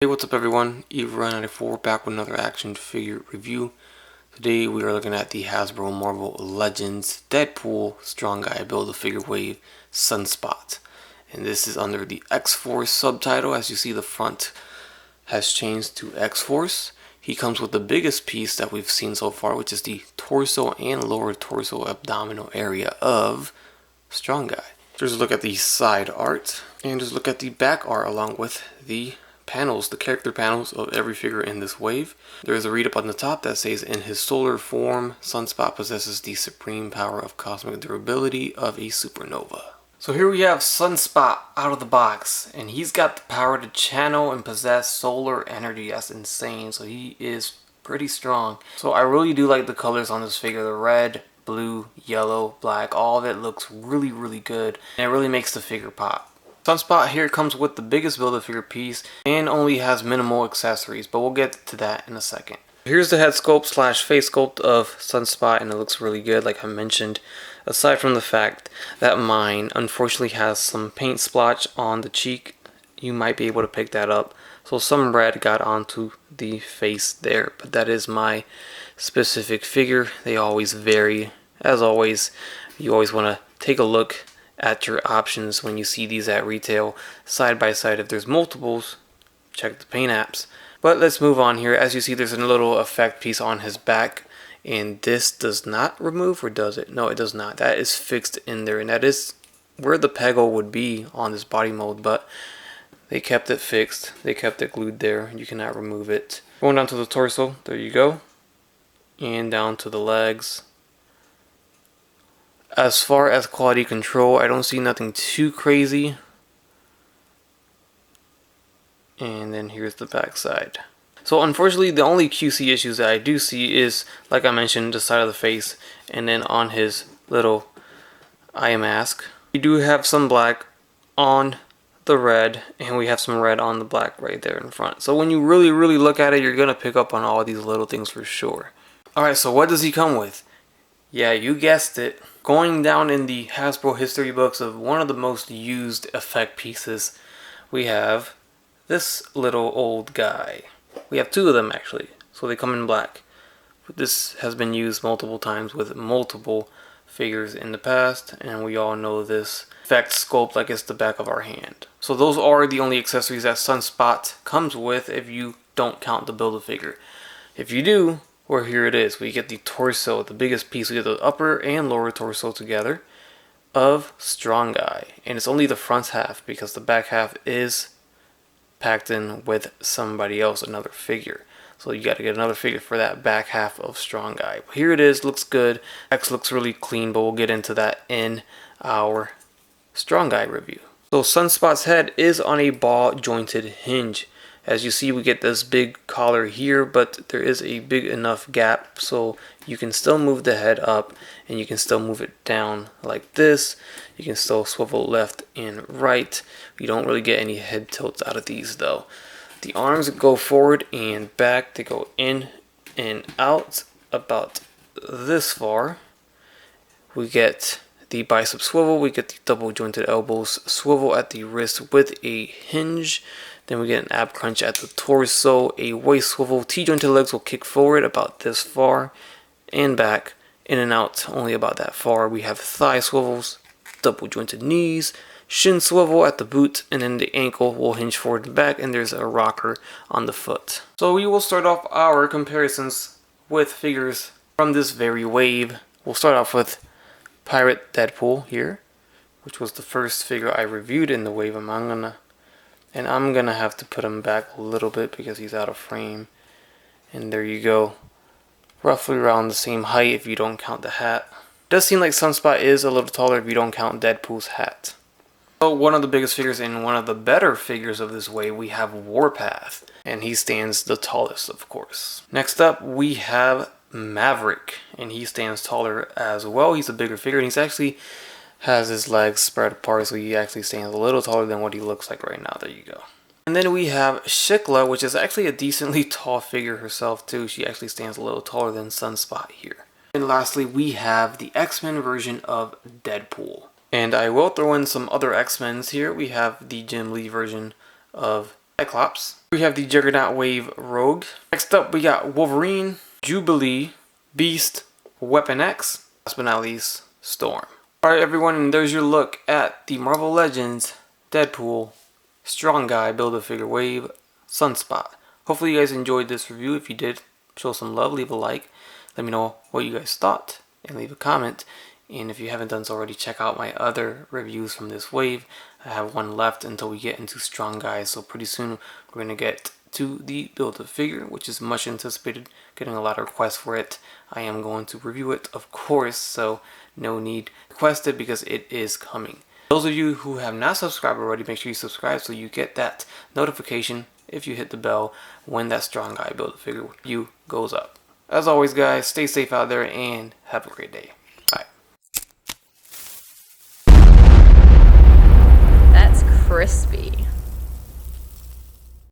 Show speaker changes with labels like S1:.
S1: Hey, what's up everyone? Eve94 back with another action figure review. Today we are looking at the Hasbro Marvel Legends Deadpool Strong Guy Build-A-Figure Wave Sunspot. And this is under the X-Force subtitle. As you see, the front has changed to X-Force. He comes with the biggest piece that we've seen so far, which is the torso and lower torso abdominal area of Strong Guy. Just look at the side art and just look at the back art along with the panels, the character panels of every figure in this wave. There is a read up on the top that says, in his solar form, Sunspot possesses the supreme power of cosmic durability of a supernova. So here we have Sunspot out of the box, and he's got the power to channel and possess solar energy. That's insane. So he is pretty strong. So I really do like the colors on this figure. The red, blue, yellow, black, all of it looks really good, and it really makes the figure pop. Sunspot here comes with the biggest Build-A-Figure piece and only has minimal accessories, but we'll get to that in a second. Here's the head sculpt slash face sculpt of Sunspot, and it looks really good, like I mentioned, aside from the fact that mine unfortunately has some paint splotch on the cheek. You might be able to pick that up, so some red got onto the face there, but that is my specific figure. They always vary. As always, you always want to take a look at your options when you see these at retail side by side. If there's multiples, check the paint apps. But let's move on here. As you see, there's a little effect piece on his back, and this does not remove, or does it? No, it does not. That is fixed in there, and that is where the peggle would be on this body mold, but they kept it fixed. They kept it glued there. You cannot remove it. Going down to the torso, there you go, and down to the legs. As far as quality control, I don't see nothing too crazy. And then here's the back side. So unfortunately, the only QC issues that I do see is, like I mentioned, the side of the face, and then on his little eye mask. We do have some black on the red, and we have some red on the black right there in front. So when you really look at it, you're gonna pick up on all these little things for sure. Alright, so what does he come with? Yeah, you guessed it. Going down in the Hasbro history books of one of the most used effect pieces, we have this little old guy. We have two of them actually, so they come in black. This has been used multiple times with multiple figures in the past, and we all know this effect sculpt like it's the back of our hand. So those are the only accessories that Sunspot comes with if you don't count the Build-A-Figure. If you do, well, here it is. We get the torso, the biggest piece. We get the upper and lower torso together of Strong Guy. And it's only the front half because the back half is packed in with somebody else, another figure. So you got to get another figure for that back half of Strong Guy. But here it is, looks good. X looks really clean, but we'll get into that in our Strong Guy review. So Sunspot's head is on a ball jointed hinge. As you see, we get this big collar here, but there is a big enough gap so you can still move the head up and you can still move it down like this. You can still swivel left and right. You don't really get any head tilts out of these though. The arms go forward and back. They go in and out about this far. We get the bicep swivel. We get the double jointed elbows swivel at the wrist with a hinge. Then we get an ab crunch at the torso, a waist swivel. T-jointed legs will kick forward about this far and back, in and out only about that far. We have thigh swivels, double jointed knees, shin swivel at the boot, and then the ankle will hinge forward and back, and there's a rocker on the foot. So we will start off our comparisons with figures from this very wave. We'll start off with Pirate Deadpool here, which was the first figure I reviewed in the wave. I'm gonna have to put him back a little bit because he's out of frame. And there you go. Roughly around the same height if you don't count the hat. It does seem like Sunspot is a little taller if you don't count Deadpool's hat. So one of the biggest figures and one of the better figures of this wave, we have Warpath. And he stands the tallest, of course. Next up, we have Maverick. And he stands taller as well. He's a bigger figure, and he's actually has his legs spread apart, so he actually stands a little taller than what he looks like right now. There you go. And then we have Shikla, which is actually a decently tall figure herself too. She actually stands a little taller than Sunspot here. And lastly, we have the X-Men version of Deadpool. And I will throw in some other X-Men's here. We have the Jim Lee version of Cyclops. We have the Juggernaut Wave Rogue. Next up, we got Wolverine, Jubilee, Beast, Weapon X, last but not least, Storm. Alright everyone, and there's your look at the Marvel Legends Deadpool Strong Guy Build-A-Figure Wave Sunspot. Hopefully you guys enjoyed this review. If you did, show some love, leave a like, let me know what you guys thought, and leave a comment. And if you haven't done so already, check out my other reviews from this wave. I have one left until we get into Strong Guys, so pretty soon we're going to get to the Build-A-Figure, which is much anticipated, getting a lot of requests for it. I am going to review it, of course, so no need to request it because it is coming. Those of you who have not subscribed already, make sure you subscribe so you get that notification if you hit the bell when that Strong Guy Build-A-Figure review goes up. As always guys, stay safe out there and have a great day. Bye.
S2: That's crispy.